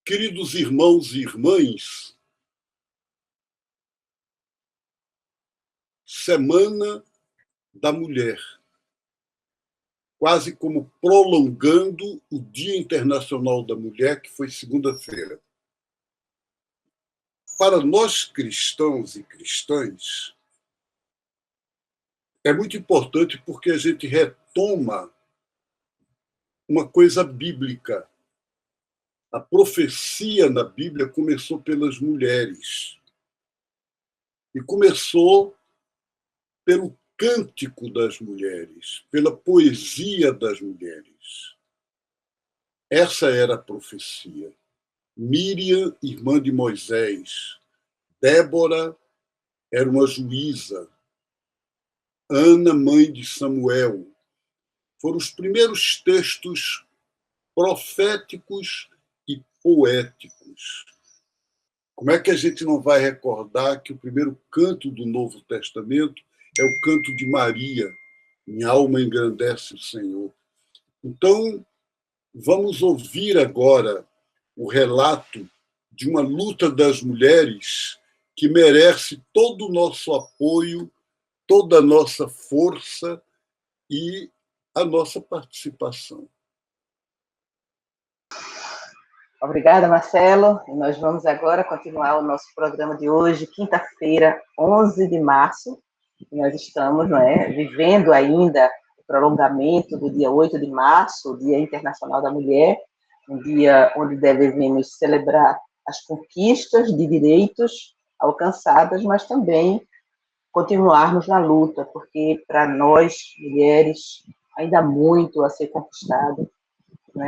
Queridos irmãos e irmãs, Semana da Mulher, quase como prolongando o Dia Internacional da Mulher, que foi segunda-feira. Para nós cristãos e cristãs, é muito importante porque a gente retoma uma coisa bíblica. A profecia na Bíblia começou pelas mulheres. E começou pelo cântico das mulheres, pela poesia das mulheres. Essa era a profecia. Míriam, irmã de Moisés. Débora era uma juíza. Ana, mãe de Samuel. Foram os primeiros textos proféticos e poéticos. Como é que a gente não vai recordar que o primeiro canto do Novo Testamento é o canto de Maria? Minha alma engrandece o Senhor. Então, vamos ouvir agora o relato de uma luta das mulheres que merece todo o nosso apoio, toda a nossa força e a nossa participação. Obrigada, Marcelo. E nós vamos agora continuar o nosso programa de hoje, quinta-feira, 11 de março. E nós estamos, vivendo ainda o prolongamento do dia 8 de março, o Dia Internacional da Mulher, um dia onde devemos celebrar as conquistas de direitos alcançadas, mas também continuarmos na luta, porque para nós, mulheres, ainda há muito a ser conquistado,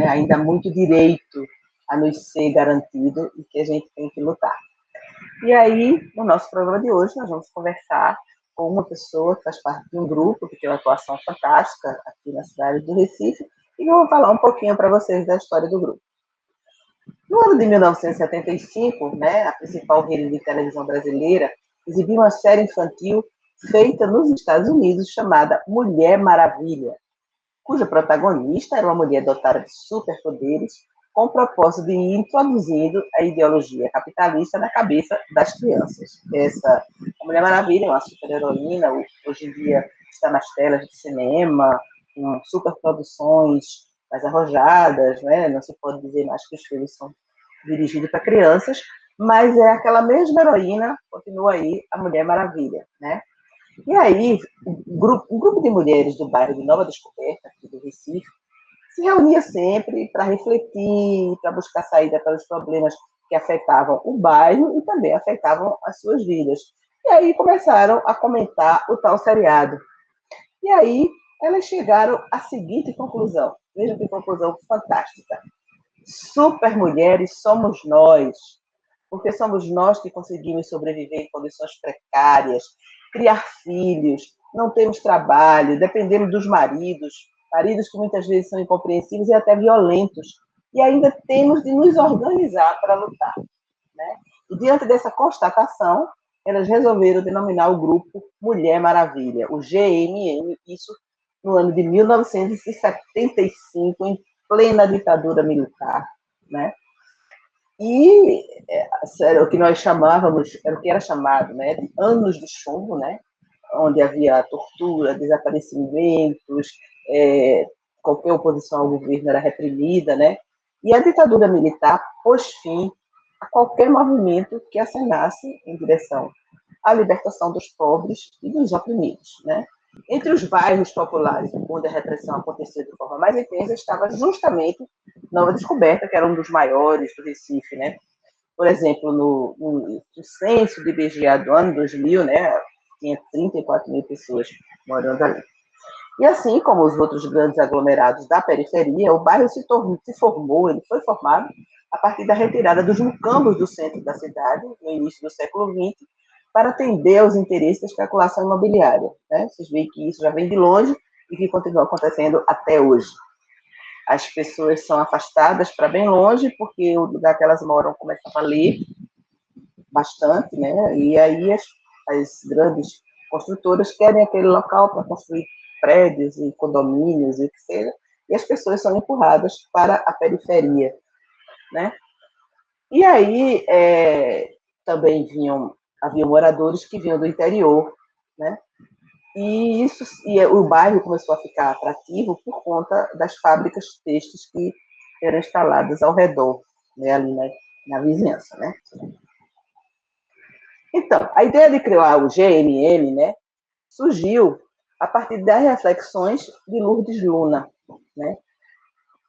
ainda há muito direito a nos ser garantido e que a gente tem que lutar. E aí, no nosso programa de hoje, nós vamos conversar com uma pessoa que faz parte de um grupo que tem uma atuação fantástica aqui na cidade do Recife, e eu vou falar um pouquinho para vocês da história do grupo. No ano de 1975, a principal rede de televisão brasileira exibiu uma série infantil feita nos Estados Unidos chamada Mulher Maravilha, cuja protagonista era uma mulher dotada de superpoderes, com o propósito de ir introduzindo a ideologia capitalista na cabeça das crianças. A Mulher Maravilha é uma super-heroína, hoje em dia está nas telas de cinema, com superproduções mais arrojadas, não se pode dizer mais que os filmes são dirigidos para crianças, mas é aquela mesma heroína, continua aí, a Mulher Maravilha, E aí, um grupo de mulheres do bairro de Nova Descoberta, aqui do Recife, se reunia sempre para refletir, para buscar saída para os problemas que afetavam o bairro e também afetavam as suas vidas. E aí começaram a comentar o tal seriado. E aí elas chegaram à seguinte conclusão, veja que conclusão fantástica. Super mulheres somos nós, porque somos nós que conseguimos sobreviver em condições precárias, criar filhos, não temos trabalho, dependemos dos maridos que muitas vezes são incompreensíveis e até violentos, e ainda temos de nos organizar para lutar. E diante dessa constatação, elas resolveram denominar o grupo Mulher Maravilha, o GMM, isso no ano de 1975, em plena ditadura militar, E era o que nós chamávamos, era o que era chamado, de anos de chumbo, onde havia tortura, desaparecimentos, qualquer oposição ao governo era reprimida, E a ditadura militar pôs fim a qualquer movimento que acenasse em direção à libertação dos pobres e dos oprimidos, Entre os bairros populares onde a repressão acontecia de forma mais intensa estava justamente Nova Descoberta, que era um dos maiores do Recife, Por exemplo, no censo de IBGE do ano 2000, tinha 34 mil pessoas morando ali. E assim como os outros grandes aglomerados da periferia, o bairro se formou, ele foi formado a partir da retirada dos mucambos do centro da cidade, no início do século XX, para atender aos interesses da especulação imobiliária. Vocês veem que isso já vem de longe e que continua acontecendo até hoje. As pessoas são afastadas para bem longe, porque o lugar que elas moram começa a valer bastante, E aí as grandes construtoras querem aquele local para construir prédios e condomínios e o que seja, e as pessoas são empurradas para a periferia, E aí também havia moradores que vinham do interior, né? E o bairro começou a ficar atrativo por conta das fábricas têxteis que eram instaladas ao redor, né, ali na vizinhança, né? Então, a ideia de criar o GMM, né, surgiu a partir das reflexões de Lourdes Luna, né?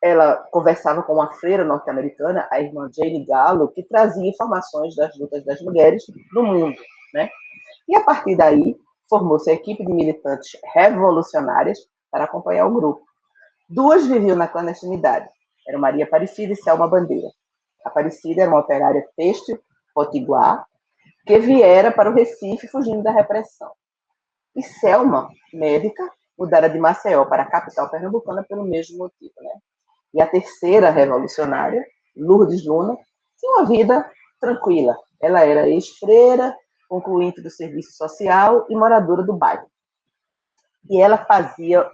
Ela conversava com uma freira norte-americana, a irmã Jane Gallo, que trazia informações das lutas das mulheres no mundo, né? E a partir daí, formou-se a equipe de militantes revolucionárias para acompanhar o grupo. Duas viviam na clandestinidade, eram Maria Aparecida e Selma Bandeira. Aparecida era uma operária têxtil potiguar, que viera para o Recife fugindo da repressão. E Selma, médica, mudara de Maceió para a capital pernambucana pelo mesmo motivo, né? E a terceira revolucionária, Lourdes Luna, tinha uma vida tranquila. Ela era ex-freira, concluinte do serviço social e moradora do bairro. E ela fazia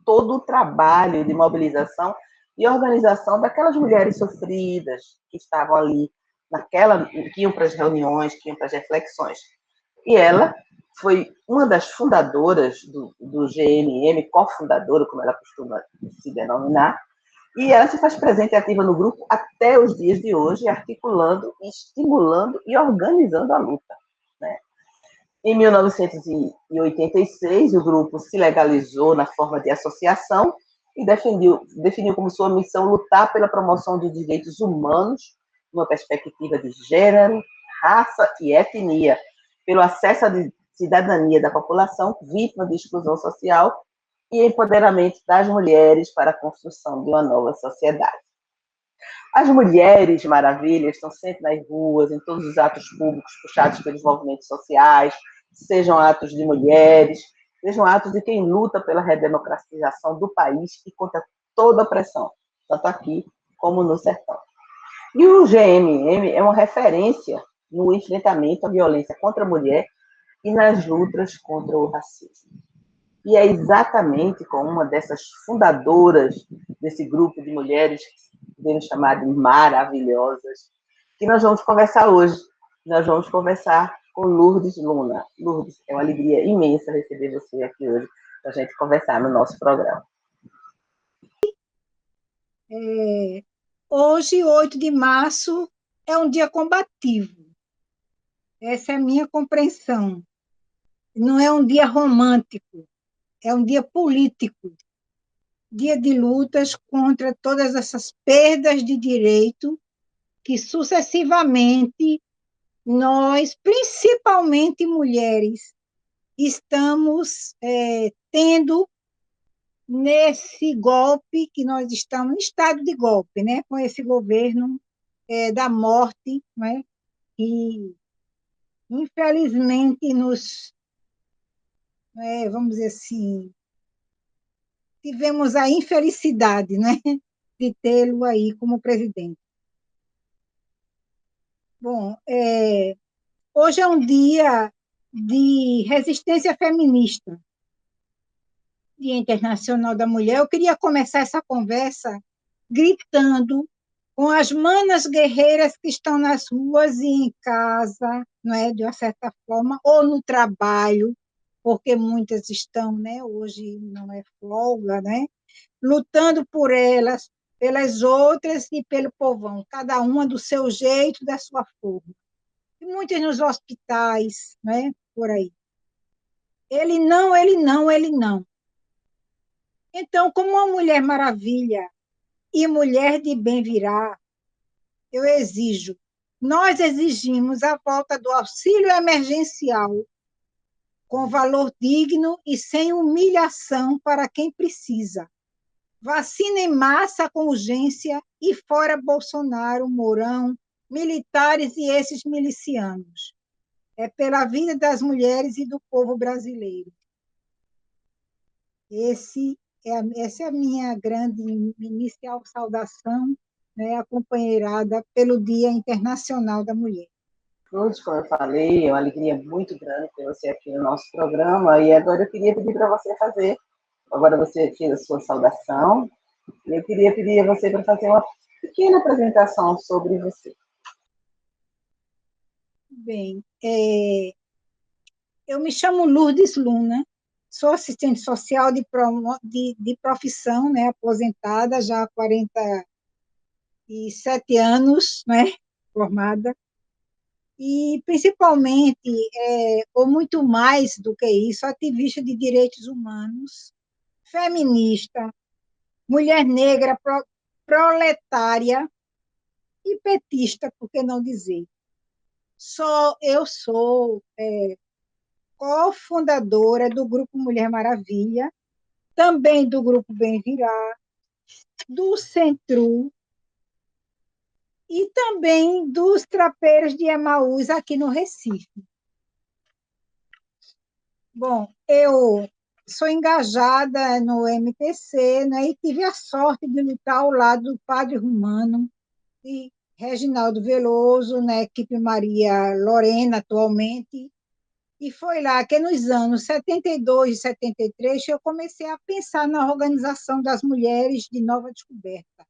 todo o trabalho de mobilização e organização daquelas mulheres sofridas que estavam ali, que iam para as reuniões, que iam para as reflexões. E ela foi uma das fundadoras do GMM, cofundadora, como ela costuma se denominar, e ela se faz presente e ativa no grupo até os dias de hoje, articulando, estimulando e organizando a luta, né? Em 1986, o grupo se legalizou na forma de associação e definiu como sua missão lutar pela promoção de direitos humanos, numa perspectiva de gênero, raça e etnia, pelo acesso à cidadania da população vítima de exclusão social e empoderamento das mulheres para a construção de uma nova sociedade. As mulheres maravilhas estão sempre nas ruas, em todos os atos públicos puxados pelos movimentos sociais, sejam atos de mulheres, sejam atos de quem luta pela redemocratização do país e contra toda a opressão, tanto aqui como no sertão. E o GMM é uma referência no enfrentamento à violência contra a mulher e nas lutas contra o racismo. E é exatamente com uma dessas fundadoras desse grupo de mulheres, que podemos chamar de maravilhosas, que nós vamos conversar hoje. Nós vamos conversar com Lourdes Luna. Lourdes, é uma alegria imensa receber você aqui hoje para a gente conversar no nosso programa. Hoje, 8 de março, é um dia combativo. Essa é a minha compreensão. Não é um dia romântico, é um dia político. Dia de lutas contra todas essas perdas de direito que sucessivamente nós, principalmente mulheres, estamos tendo nesse golpe que nós estamos, em estado de golpe, né? Com esse governo da morte, né? E, infelizmente, vamos dizer assim, tivemos a infelicidade, né? De tê-lo aí como presidente. Bom, hoje é um dia de resistência feminista, Dia Internacional da Mulher. Eu queria começar essa conversa gritando com as manas guerreiras que estão nas ruas e em casa, não é, de uma certa forma, ou no trabalho, porque muitas estão, né, hoje não é folga, né, lutando por elas, pelas outras e pelo povão, cada uma do seu jeito, da sua forma. E muitas nos hospitais, né, por aí. Ele não, ele não, ele não. Então, como uma Mulher Maravilha e mulher de bem virá, nós exigimos a volta do auxílio emergencial com valor digno e sem humilhação para quem precisa. Vacina em massa com urgência e fora Bolsonaro, Mourão, militares e esses milicianos. É pela vida das mulheres e do povo brasileiro. Essa é a minha grande inicial saudação, né, acompanhada pelo Dia Internacional da Mulher. Lourdes, como eu falei, é uma alegria muito grande ter você aqui no nosso programa, e agora eu queria pedir para você fazer, agora você fez a sua saudação, e eu queria pedir a você para fazer uma pequena apresentação sobre você. Bem, eu me chamo Lourdes Luna, sou assistente social de profissão, né, aposentada já há 47 anos, né, formada, e principalmente, ou muito mais do que isso, ativista de direitos humanos, feminista, mulher negra, proletária e petista, por que não dizer? Eu sou cofundadora do Grupo Mulher Maravilha, também do Grupo Bem Virar, do Centro e também dos Trapeiros de Emaús aqui no Recife. Bom, eu sou engajada no MTC, né, e tive a sorte de lutar ao lado do Padre Romano e Reginaldo Veloso, na equipe Maria Lorena, atualmente, e foi lá que, nos anos 72 e 73, eu comecei a pensar na organização das mulheres de Nova Descoberta.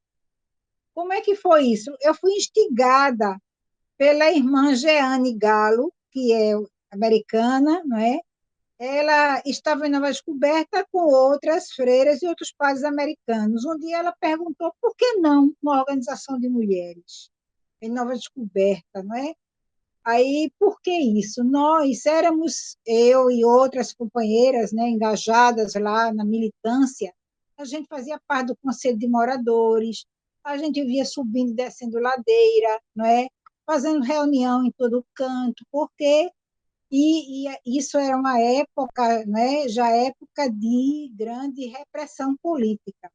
Como é que foi isso? Eu fui instigada pela irmã Jeane Galo, que é americana, não é? Ela estava em Nova Descoberta com outras freiras e outros padres americanos. Um dia ela perguntou por que não uma organização de mulheres em Nova Descoberta, não é? Aí, por que isso? Nós éramos, eu e outras companheiras, né, engajadas lá na militância, a gente fazia parte do Conselho de Moradores, a gente via subindo e descendo ladeira, não é? Fazendo reunião em todo canto, porque isso era uma época, né, já época de grande repressão política.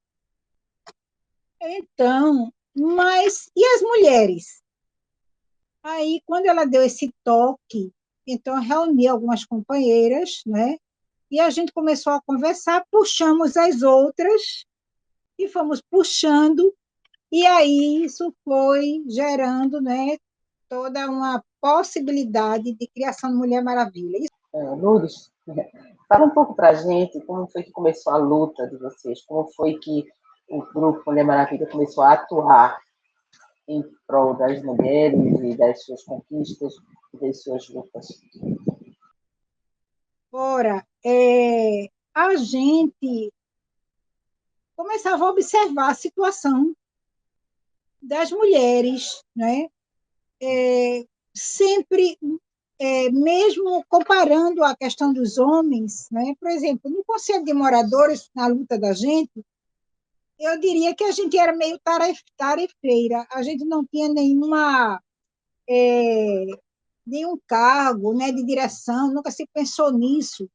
Então, mas e as mulheres? Aí, quando ela deu esse toque, então eu reuni algumas companheiras, né? E a gente começou a conversar, puxamos as outras e fomos puxando, e aí isso foi gerando, né, toda uma possibilidade de criação de Mulher Maravilha. Lourdes, fala um pouco para a gente como foi que começou a luta de vocês, como foi que o Grupo Mulher Maravilha começou a atuar em prol das mulheres e das suas conquistas e das suas lutas. Ora, a gente começava a observar a situação das mulheres, né? Sempre, mesmo comparando a questão dos homens, né? Por exemplo, no Conselho de Moradores, na luta da gente, eu diria que a gente era meio tarefeira, a gente não tinha nenhum cargo, né, de direção, nunca se pensou nisso,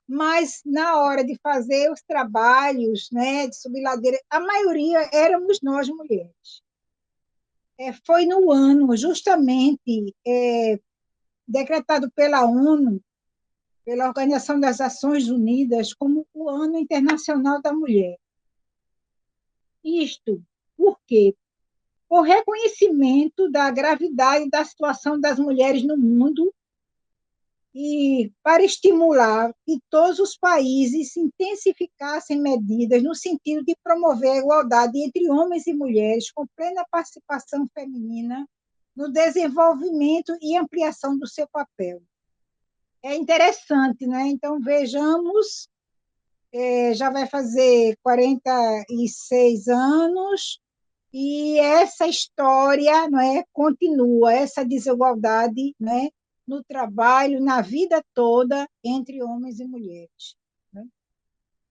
mas na hora de fazer os trabalhos, né, de subir ladeira, a maioria éramos nós mulheres. Foi no ano, justamente, decretado pela ONU, pela Organização das Nações Unidas, como o Ano Internacional da Mulher. Isto por quê? O reconhecimento da gravidade da situação das mulheres no mundo e para estimular que todos os países intensificassem medidas no sentido de promover a igualdade entre homens e mulheres com plena participação feminina no desenvolvimento e ampliação do seu papel. É interessante, né? Então, vejamos, já vai fazer 46 anos e essa história, não é, continua, essa desigualdade, né, no trabalho, na vida toda, entre homens e mulheres. Né?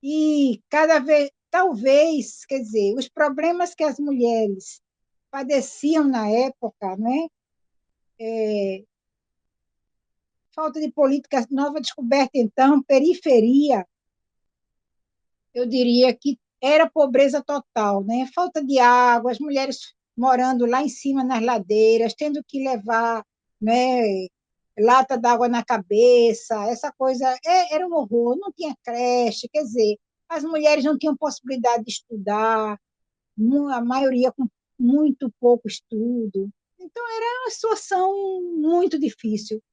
E cada vez, talvez, quer dizer, os problemas que as mulheres padeciam na época, né, falta de política, Nova Descoberta, então, periferia, eu diria que era pobreza total, né? Falta de água, as mulheres morando lá em cima nas ladeiras, tendo que levar, né, lata d'água na cabeça, essa coisa era um horror, não tinha creche, quer dizer, as mulheres não tinham possibilidade de estudar, a maioria com muito pouco estudo. Então, era uma situação muito difícil.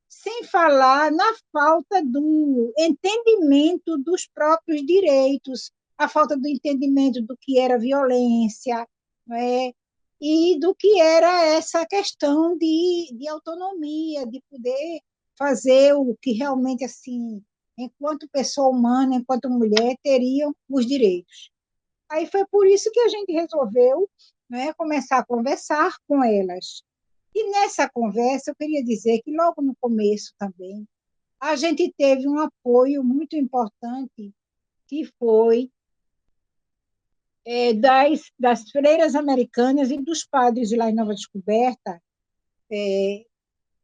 Sem falar na falta do entendimento dos próprios direitos, a falta do entendimento do que era violência, né? e do que era essa questão de autonomia, de poder fazer o que realmente, assim, enquanto pessoa humana, enquanto mulher, teriam os direitos. Aí foi por isso que a gente resolveu, né, começar a conversar com elas. E nessa conversa, eu queria dizer que logo no começo também, a gente teve um apoio muito importante, que foi das freiras americanas e dos padres de lá em Nova Descoberta,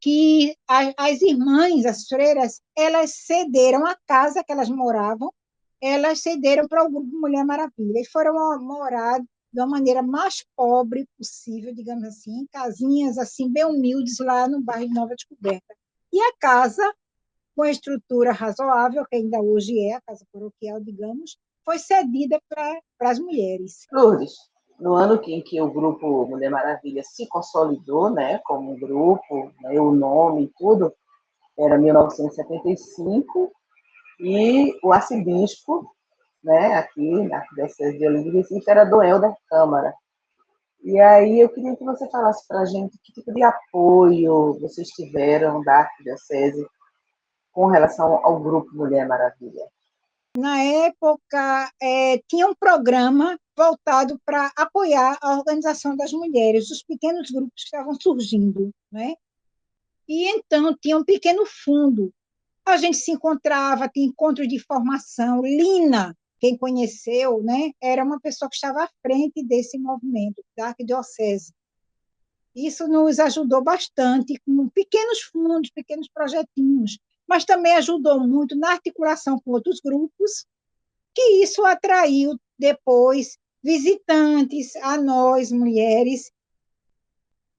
que as irmãs, as freiras, elas cederam a casa que elas moravam, elas cederam para o grupo Mulher Maravilha e foram morar da maneira mais pobre possível, digamos assim, em casinhas assim bem humildes lá no bairro de Nova Descoberta. E a casa, com estrutura razoável, que ainda hoje é a casa paroquial, digamos, foi cedida para as mulheres. Lourdes, no ano em que o grupo Mulher Maravilha se consolidou, né, como um grupo, né, o nome e tudo, era 1975, e o arcebispo, né, aqui na Arquidiocese de Olinda e Recife, era Dom Helder Câmara. E aí eu queria que você falasse para a gente que tipo de apoio vocês tiveram da Arquidiocese com relação ao grupo Mulher Maravilha. Na época, tinha um programa voltado para apoiar a organização das mulheres, os pequenos grupos que estavam surgindo, né? E então tinha um pequeno fundo. A gente se encontrava, tinha encontro de formação. Lina, quem conheceu, né, era uma pessoa que estava à frente desse movimento da arquidiocese. Isso nos ajudou bastante, com pequenos fundos, pequenos projetinhos, mas também ajudou muito na articulação com outros grupos, que isso atraiu depois visitantes a nós, mulheres,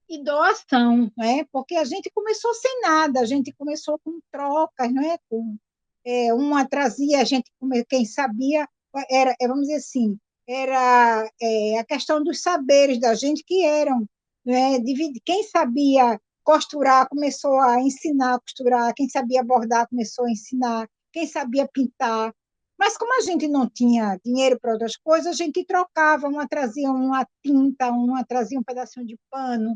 e doação, né? Porque a gente começou sem nada, a gente começou com trocas, não é? Uma trazia, a gente, quem sabia, vamos dizer assim, era a questão dos saberes da gente que eram, né? Quem sabia costurar começou a ensinar a costurar, quem sabia bordar começou a ensinar, quem sabia pintar. Mas como a gente não tinha dinheiro para outras coisas, a gente trocava, uma trazia uma tinta, uma trazia um pedacinho de pano,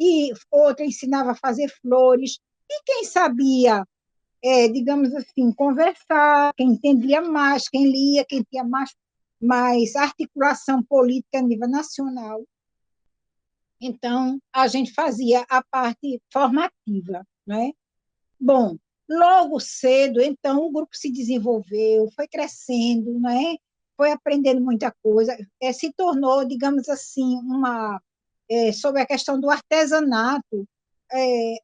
e outra ensinava a fazer flores. E quem sabia, digamos assim, conversar, quem entendia mais, quem lia, quem tinha mais articulação política a nível nacional. Então, a gente fazia a parte formativa, né? Bom, logo cedo, então, o grupo se desenvolveu, foi crescendo, né? Foi aprendendo muita coisa, se tornou, digamos assim, sobre a questão do artesanato.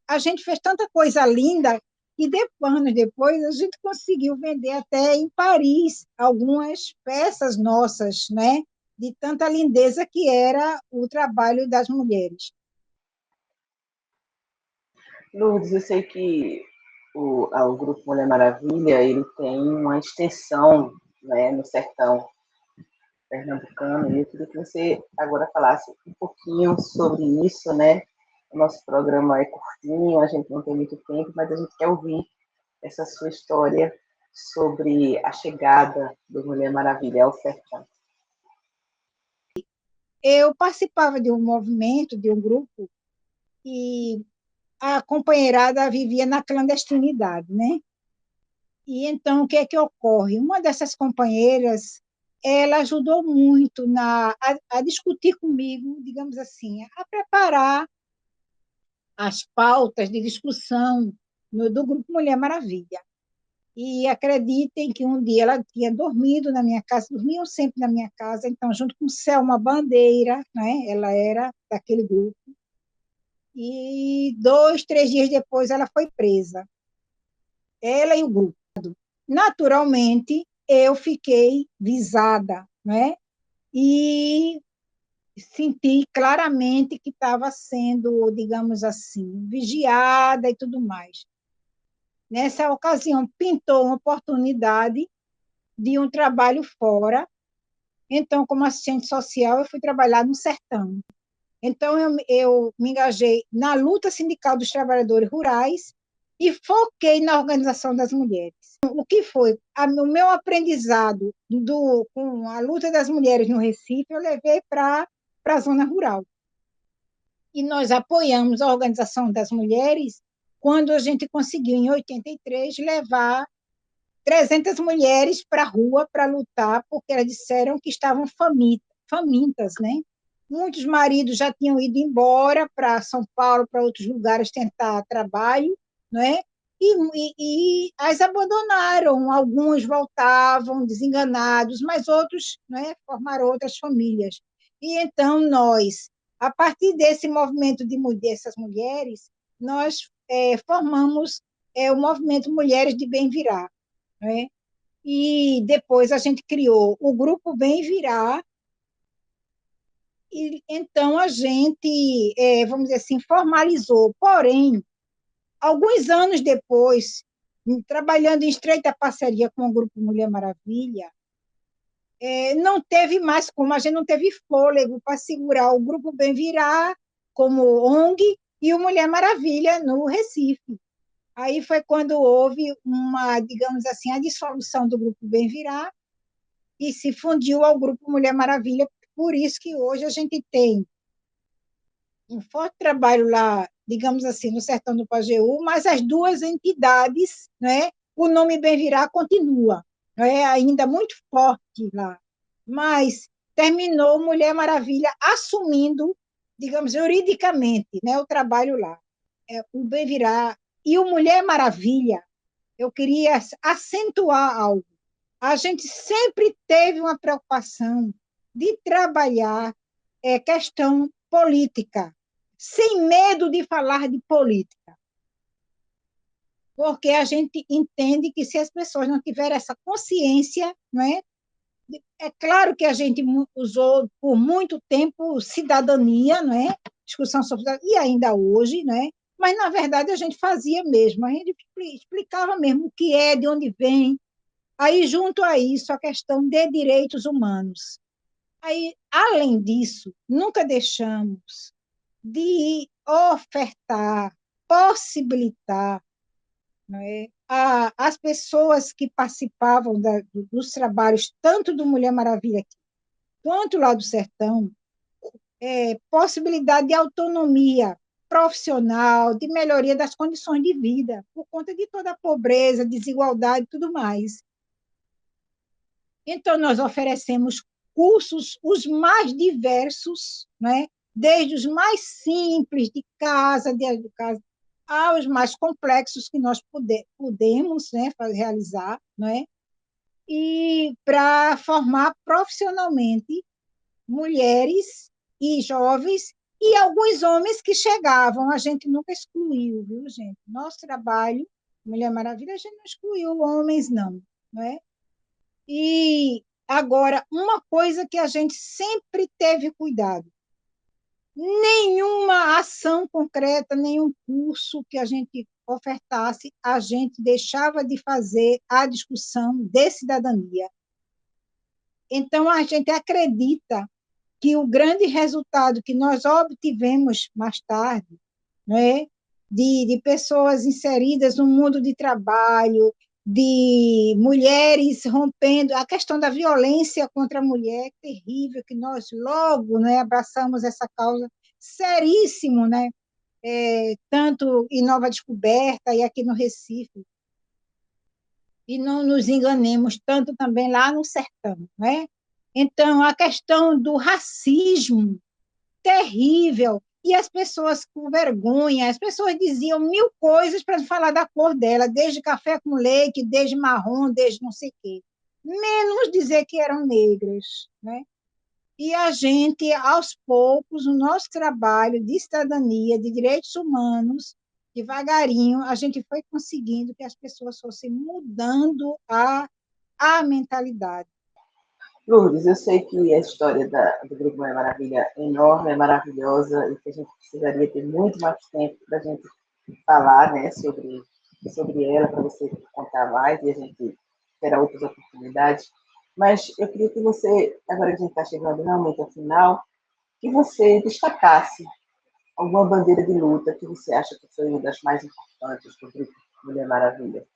A gente fez tanta coisa linda e anos depois a gente conseguiu vender até em Paris algumas peças nossas, né? De tanta lindeza que era o trabalho das mulheres. Lourdes, eu sei que o Grupo Mulher Maravilha ele tem uma extensão, né, no sertão pernambucano, e eu queria que você agora falasse um pouquinho sobre isso, né? O nosso programa é curtinho, a gente não tem muito tempo, mas a gente quer ouvir essa sua história sobre a chegada do Mulher Maravilha ao sertão. Eu participava de um movimento, de um grupo, e a companheirada vivia na clandestinidade, né? E então, o que é que ocorre? Uma dessas companheiras, ela ajudou muito a discutir comigo, digamos assim, a preparar as pautas de discussão do Grupo Mulher Maravilha. E acreditem que um dia ela tinha dormido na minha casa, dormiam sempre na minha casa, então, junto com Selma Bandeira, né, ela era daquele grupo, e 2, 3 dias depois ela foi presa, ela e o grupo. Naturalmente, eu fiquei visada, né? E senti claramente que estava sendo, digamos assim, vigiada e tudo mais. Nessa ocasião, pintou uma oportunidade de um trabalho fora. Então, como assistente social, eu fui trabalhar no sertão. Então, eu me engajei na luta sindical dos trabalhadores rurais e foquei na organização das mulheres. O que foi? O meu aprendizado com a luta das mulheres no Recife, eu levei para a zona rural. E nós apoiamos a Organização das Mulheres quando a gente conseguiu, em 83, levar 300 mulheres para a rua para lutar, porque elas disseram que estavam famintas, né? Muitos maridos já tinham ido embora para São Paulo, para outros lugares tentar trabalho, né? E as abandonaram. Alguns voltavam desenganados, mas outros, né, formaram outras famílias. E então nós, a partir desse movimento dessas mulheres, nós formamos o movimento Mulheres de Bem Virar, né? E depois a gente criou o Grupo Bem Virar, e então a gente, vamos dizer assim, formalizou. Porém, alguns anos depois, trabalhando em estreita parceria com o Grupo Mulher Maravilha, não teve mais como, a gente não teve fôlego para segurar o Grupo Bem Virar como ONG e o Mulher Maravilha no Recife. Aí foi quando houve uma, digamos assim, a dissolução do Grupo Bem Virar e se fundiu ao Grupo Mulher Maravilha. Por isso que hoje a gente tem um forte trabalho lá, digamos assim, no sertão do Pajeú, mas as duas entidades, né, o nome Bem Virar continua, é ainda muito forte lá. Mas terminou Mulher Maravilha assumindo, digamos, juridicamente, né, o trabalho lá. O Bem Virar e o Mulher Maravilha, eu queria acentuar algo. A gente sempre teve uma preocupação de trabalhar questão política, sem medo de falar de política, porque a gente entende que se as pessoas não tiverem essa consciência, não é? É claro que a gente usou por muito tempo cidadania, não é? Discussão sobre cidadania, e ainda hoje, não é? Mas na verdade a gente fazia mesmo, a gente explicava mesmo o que é, de onde vem. Aí junto a isso a questão de direitos humanos. Aí, além disso, nunca deixamos de ofertar, possibilitar, não é, as pessoas que participavam dos trabalhos, tanto do Mulher Maravilha aqui, quanto lá do Sertão, possibilidade de autonomia profissional, de melhoria das condições de vida, por conta de toda a pobreza, desigualdade e tudo mais. Então, nós oferecemos cursos os mais diversos, né? Desde os mais simples, de casa, aos mais complexos que nós podemos, né, realizar, né? E para formar profissionalmente mulheres e jovens e alguns homens que chegavam, a gente nunca excluiu, viu, gente? Nosso trabalho, Mulher Maravilha, a gente não excluiu homens, não é? E agora, uma coisa que a gente sempre teve cuidado, nenhuma ação concreta, nenhum curso que a gente ofertasse, a gente deixava de fazer a discussão de cidadania. Então, a gente acredita que o grande resultado que nós obtivemos mais tarde, né, de pessoas inseridas no mundo de trabalho, de mulheres rompendo, a questão da violência contra a mulher, terrível, que nós logo, né, abraçamos essa causa, seríssimo, né, tanto em Nova Descoberta e aqui no Recife, e não nos enganemos tanto também lá no sertão, né? Então, a questão do racismo, terrível, e as pessoas com vergonha, as pessoas diziam mil coisas para falar da cor dela, desde café com leite, desde marrom, desde não sei o quê, menos dizer que eram negras, né? E a gente, aos poucos, o nosso trabalho de cidadania, de direitos humanos, devagarinho, a gente foi conseguindo que as pessoas fossem mudando a mentalidade. Lourdes, eu sei que a história do Grupo Mulher Maravilha é enorme, é maravilhosa, e que a gente precisaria ter muito mais tempo para a gente falar, né, sobre ela, para você contar mais, e a gente terá outras oportunidades. Mas eu queria que você, agora que a gente está chegando realmente ao final, que você destacasse alguma bandeira de luta que você acha que foi uma das mais importantes do Grupo Mulher Maravilha.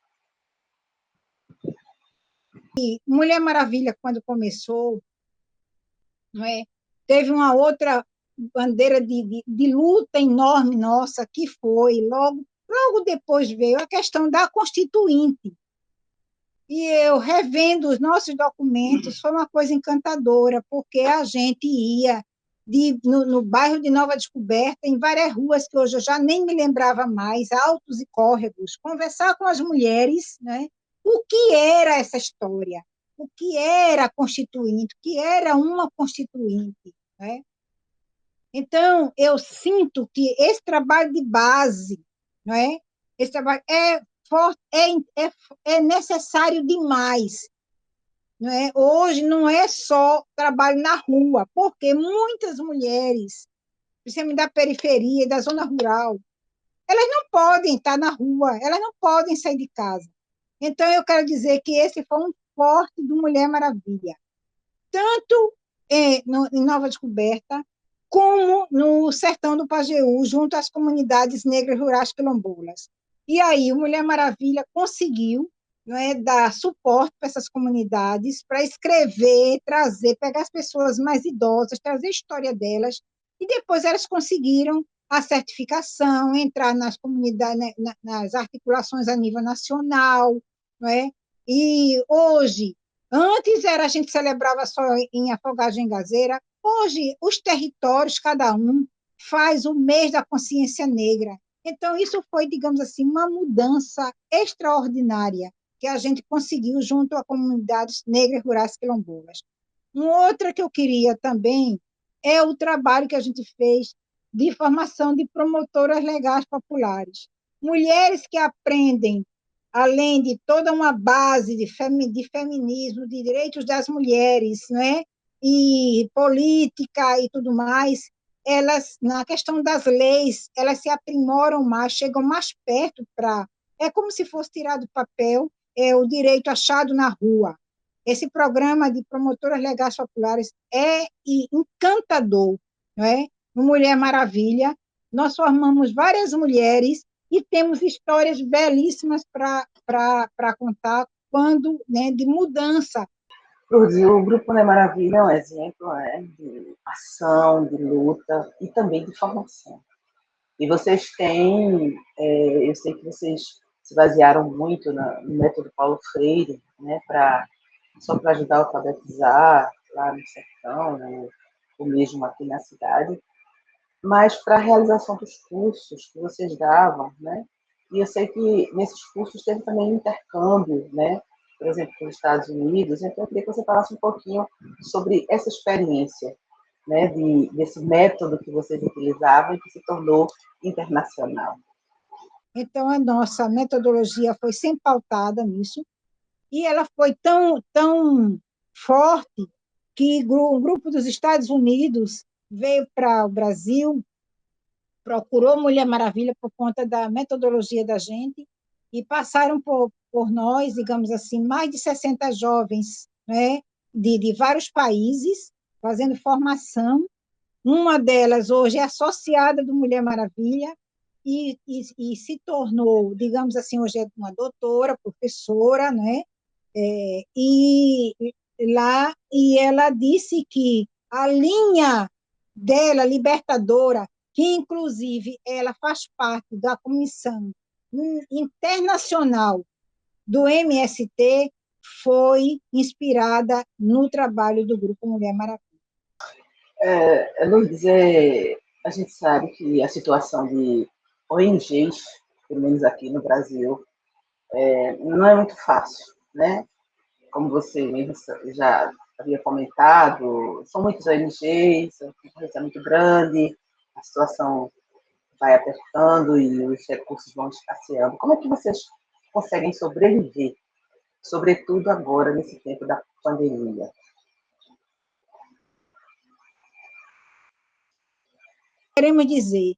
E Mulher Maravilha, quando começou, não é, teve uma outra bandeira de luta enorme nossa, que foi, logo depois veio a questão da Constituinte. E eu, revendo os nossos documentos, foi uma coisa encantadora, porque a gente ia no bairro de Nova Descoberta, em várias ruas que hoje eu já nem me lembrava mais, altos e córregos, conversar com as mulheres, né, o que era essa história, o que era a Constituinte, o que era uma Constituinte, né? Então, eu sinto que esse trabalho de base, não é? Esse trabalho é forte, é necessário demais. Não é? Hoje não é só trabalho na rua, porque muitas mulheres, principalmente da periferia e da zona rural, elas não podem estar na rua, elas não podem sair de casa. Então, eu quero dizer que esse foi um forte do Mulher Maravilha, tanto em Nova Descoberta, como no sertão do Pajeú, junto às comunidades negras rurais quilombolas. E aí, o Mulher Maravilha conseguiu, não é, dar suporte para essas comunidades, para escrever, trazer, pegar as pessoas mais idosas, trazer a história delas, e depois elas conseguiram a certificação, entrar nas comunidades, né, nas articulações a nível nacional, não é? E hoje, antes a gente celebrava só em Afogados de Engazeira, hoje os territórios, cada um, faz o mês da consciência negra. Então, isso foi, digamos assim, uma mudança extraordinária que a gente conseguiu junto a comunidades negras rurais quilombolas. Outra que eu queria também é o trabalho que a gente fez de formação de promotoras legais populares. Mulheres que aprendem, além de toda uma base de feminismo, de direitos das mulheres, né? E política e tudo mais, elas, na questão das leis, elas se aprimoram mais, chegam mais perto para... É como se fosse tirar do papel o direito achado na rua. Esse programa de promotoras legais populares é encantador, não é? No Mulher Maravilha, nós formamos várias mulheres e temos histórias belíssimas para contar quando, né, de mudança. O Grupo Mulher Maravilha é um exemplo, né, de ação, de luta e também de formação. E vocês têm, eu sei que vocês se basearam muito no método Paulo Freire, né, só para ajudar a alfabetizar lá no sertão, né, ou mesmo aqui na cidade, mas para a realização dos cursos que vocês davam, né? E eu sei que nesses cursos teve também intercâmbio, né? Por exemplo, com os Estados Unidos. Então, eu queria que você falasse um pouquinho sobre essa experiência, né? Desse método que vocês utilizavam e que se tornou internacional. Então, a nossa metodologia foi sempre pautada nisso, e ela foi tão forte que o grupo dos Estados Unidos veio para o Brasil, procurou Mulher Maravilha por conta da metodologia da gente, e passaram por nós, digamos assim, mais de 60 jovens, né, de vários países, fazendo formação. Uma delas hoje é associada do Mulher Maravilha e se tornou, digamos assim, hoje é uma doutora, professora, né? E ela disse que a linha dela, libertadora, que inclusive ela faz parte da comissão internacional do MST, foi inspirada no trabalho do Grupo Mulher Maravilha. Lourdes, a gente sabe que a situação de ONGs, pelo menos aqui no Brasil, não é muito fácil, né? Como você mesmo já havia comentado, são muitas ONGs, a concorrência é muito grande, a situação vai apertando e os recursos vão escasseando. Como é que vocês conseguem sobreviver, sobretudo agora, nesse tempo da pandemia? Queremos dizer,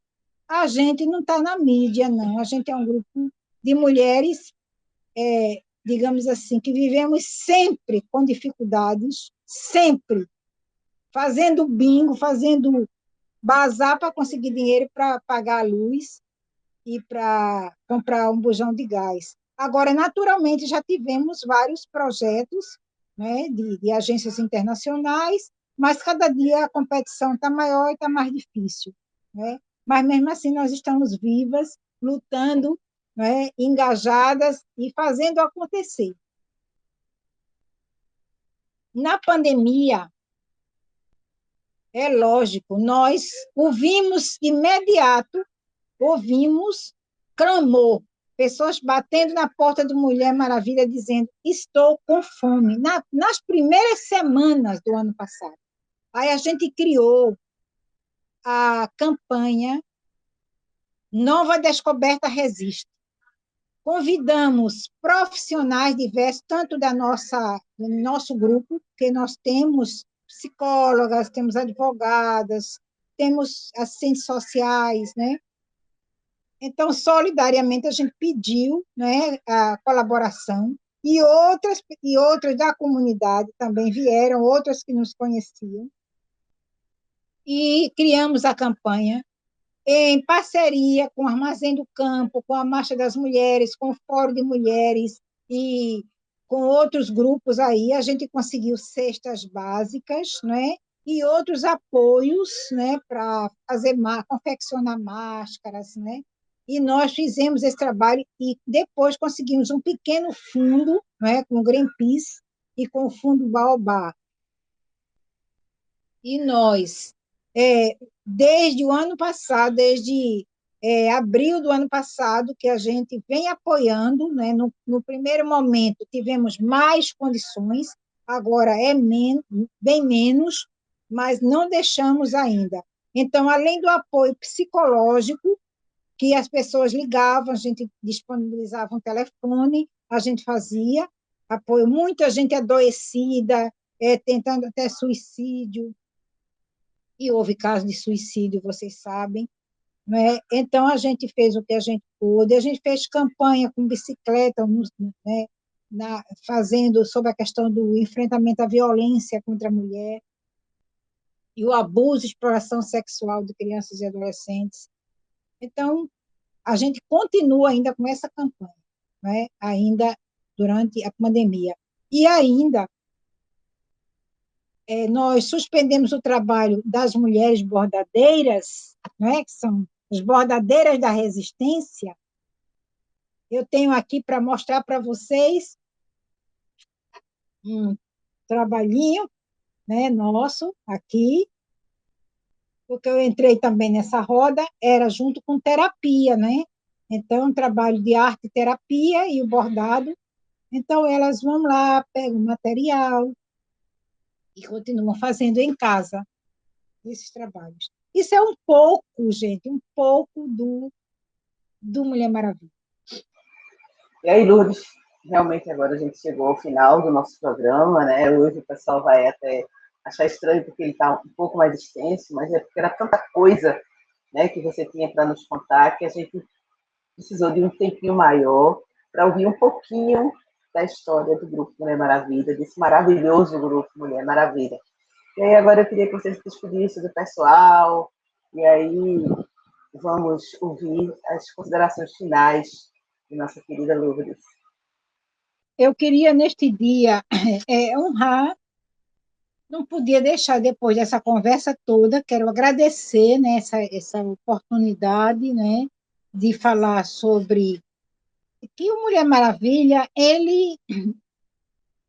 a gente não está na mídia, não. A gente é um grupo de mulheres, digamos assim, que vivemos sempre com dificuldades, sempre fazendo bingo, fazendo bazar para conseguir dinheiro para pagar a luz e para comprar um bujão de gás. Agora, naturalmente, já tivemos vários projetos, né, de agências internacionais, mas cada dia a competição está maior e está mais difícil, né? Mas, mesmo assim, nós estamos vivas, lutando, né, engajadas e fazendo acontecer. Na pandemia, é lógico, nós ouvimos de imediato, ouvimos clamor, pessoas batendo na porta do Mulher Maravilha dizendo: estou com fome, nas primeiras semanas do ano passado. Aí a gente criou a campanha Nova Descoberta Resiste. Convidamos profissionais diversos, tanto do nosso grupo, que nós temos psicólogas, temos advogadas, temos assistentes sociais, né? Então, solidariamente, a gente pediu, né, a colaboração, e outras da comunidade também vieram, outras que nos conheciam, e criamos a campanha em parceria com o Armazém do Campo, com a Marcha das Mulheres, com o Fórum de Mulheres e com outros grupos aí, a gente conseguiu cestas básicas, né? E outros apoios, né, para confeccionar máscaras, né? E nós fizemos esse trabalho e depois conseguimos um pequeno fundo, né, com o Greenpeace e com o Fundo Baobá. E nós, desde o ano passado, desde abril do ano passado, que a gente vem apoiando, né? No primeiro momento tivemos mais condições, agora é bem menos, mas não deixamos ainda. Então, além do apoio psicológico, que as pessoas ligavam, a gente disponibilizava um telefone, a gente fazia apoio, muita gente adoecida, tentando até suicídio, e houve casos de suicídio, vocês sabem, né? Então, a gente fez o que a gente pôde, a gente fez campanha com bicicleta, né? Fazendo sobre a questão do enfrentamento à violência contra a mulher e o abuso e exploração sexual de crianças e adolescentes. Então, a gente continua ainda com essa campanha, né? Ainda durante a pandemia. E ainda nós suspendemos o trabalho das mulheres bordadeiras, né, que são as bordadeiras da resistência. Eu tenho aqui para mostrar para vocês um trabalhinho, né, nosso aqui, porque eu entrei também nessa roda, era junto com terapia, né? Então, um trabalho de arte e terapia e o bordado. Então, elas vão lá, pegam material e continuam fazendo em casa esses trabalhos. Isso é um pouco, gente, um pouco do Mulher Maravilha. E aí, Lourdes, realmente agora a gente chegou ao final do nosso programa, né? Hoje o pessoal vai até achar estranho porque ele está um pouco mais extenso, mas é porque era tanta coisa, né, que você tinha para nos contar que a gente precisou de um tempinho maior para ouvir um pouquinho da história do Grupo Mulher Maravilha, desse maravilhoso Grupo Mulher Maravilha. E aí agora eu queria que você se despedisse do pessoal, e aí vamos ouvir as considerações finais de nossa querida Lourdes. Eu queria, neste dia, honrar, não podia deixar, depois dessa conversa toda, quero agradecer, né, essa oportunidade, né, de falar sobre que o Mulher Maravilha, ele,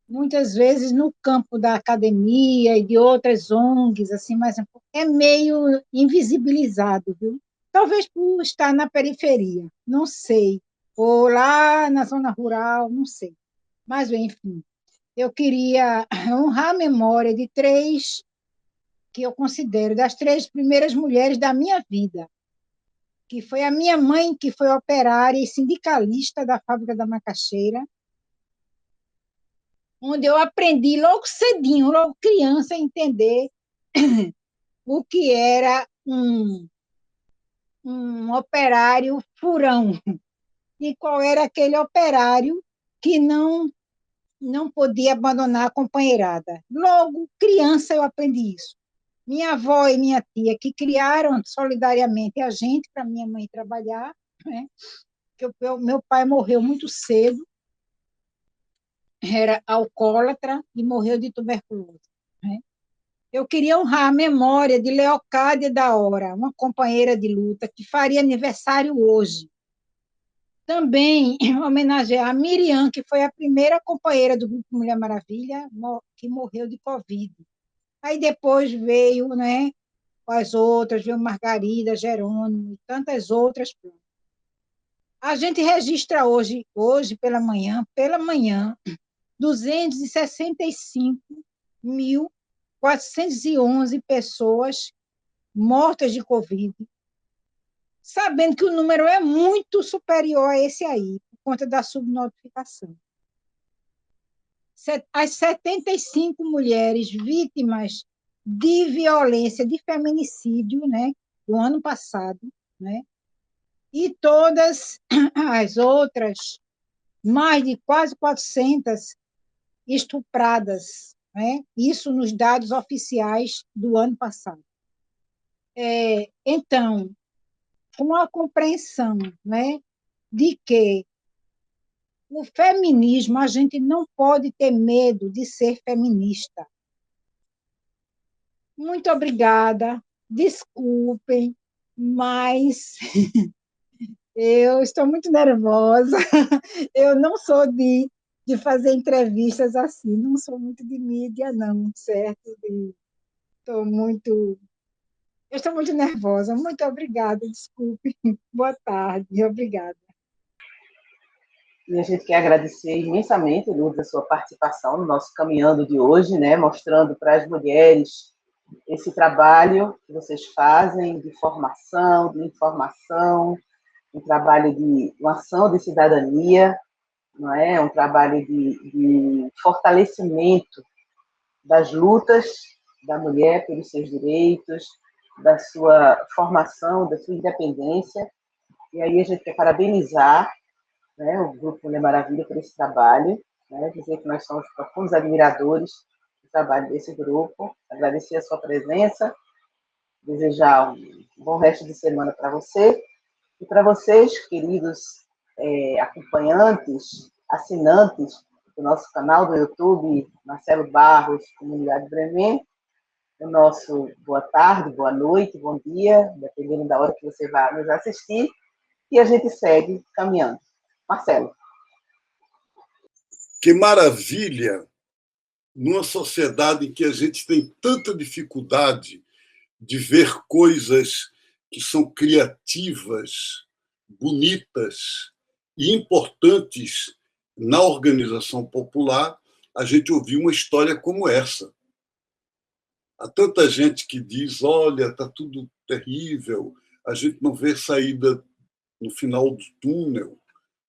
muitas vezes, no campo da academia e de outras ONGs, assim, mas é meio invisibilizado, viu? Talvez por estar na periferia, não sei, ou lá na zona rural, não sei. Mas, enfim, eu queria honrar a memória de três que eu considero das três primeiras mulheres da minha vida, que foi a minha mãe, que foi operária e sindicalista da fábrica da macaxeira, onde eu aprendi logo cedinho, logo criança, a entender o que era um operário furão e qual era aquele operário que não podia abandonar a companheirada. Logo, criança, eu aprendi isso. Minha avó e minha tia, que criaram solidariamente a gente para minha mãe trabalhar, né? Porque meu pai morreu muito cedo, era alcoólatra e morreu de tuberculose, né? eu queria honrar a memória de Leocádia da Hora, uma companheira de luta que faria aniversário hoje. Também homenagear a Miriam, que foi a primeira companheira do Grupo Mulher Maravilha, que morreu de Covid. Aí depois veio, né, as outras, veio Margarida, Jerônimo e tantas outras. A gente registra hoje pela manhã, 265.411 pessoas mortas de Covid, sabendo que o número é muito superior a esse aí, por conta da subnotificação. As 75 mulheres vítimas de violência, de feminicídio, né, do ano passado, né, e todas as outras, mais de quase 400 estupradas, né, isso nos dados oficiais do ano passado. Então, com a compreensão, né, de que o feminismo, a gente não pode ter medo de ser feminista. Muito obrigada, desculpem, mas eu estou muito nervosa. Eu não sou de fazer entrevistas assim, não sou muito de mídia, não, certo? Estou muito, eu estou muito nervosa. Muito obrigada, desculpe. Boa tarde, obrigada. E a gente quer agradecer imensamente, Lourdes, a sua participação no nosso Caminhando de hoje, né, mostrando para as mulheres esse trabalho que vocês fazem de formação, de informação, um trabalho de uma ação de cidadania, não é? Um trabalho de fortalecimento das lutas da mulher pelos seus direitos, da sua formação, da sua independência. E aí a gente quer parabenizar, né, o Grupo Mulher Maravilha por esse trabalho, né, dizer que nós somos profundos admiradores do trabalho desse grupo, agradecer a sua presença, desejar um bom resto de semana para você e para vocês, queridos acompanhantes, assinantes do nosso canal do YouTube, Marcelo Barros, Comunidade Bremen, o nosso boa tarde, boa noite, bom dia, dependendo da hora que você vai nos assistir, e a gente segue caminhando. Marcelo. Que maravilha! Numa sociedade em que a gente tem tanta dificuldade de ver coisas que são criativas, bonitas e importantes na organização popular, a gente ouviu uma história como essa. Há tanta gente que diz, olha, está tudo terrível, a gente não vê saída no final do túnel,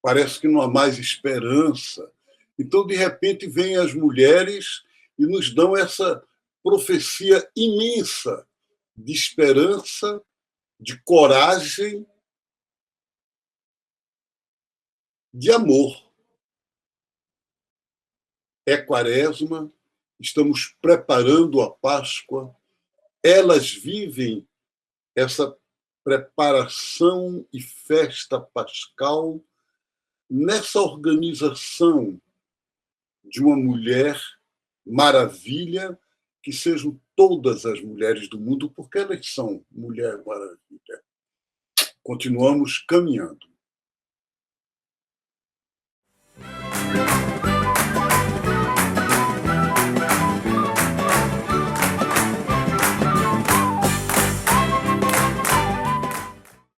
parece que não há mais esperança. Então, de repente, vêm as mulheres e nos dão essa profecia imensa de esperança, de coragem, de amor. É Quaresma, estamos preparando a Páscoa, elas vivem essa preparação e festa pascal nessa organização de uma mulher maravilha, que sejam todas as mulheres do mundo, porque elas são mulher maravilha. Continuamos caminhando.